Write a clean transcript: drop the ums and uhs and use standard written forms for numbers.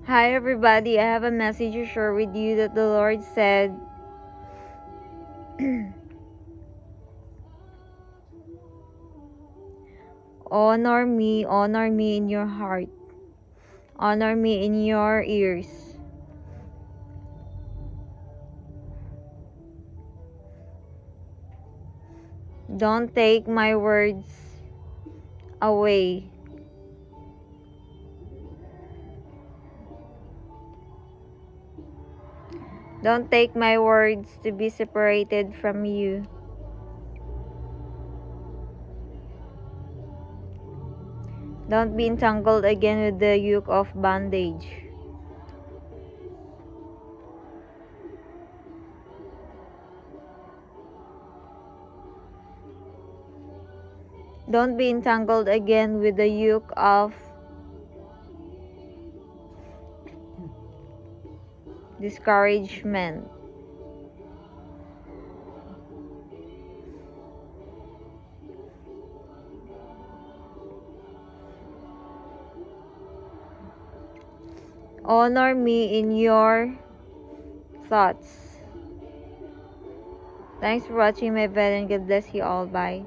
Hi everybody, I have a message to share with you that the Lord said, honor me in your heart, honor me in your ears. Don't take my words away. Don't take my words to be separated from you. Don't be entangled again with the yoke of bondage. Don't be entangled again with the yoke of discouragement. Honor me in your thoughts. Thanks for watching my video and God bless you all. Bye.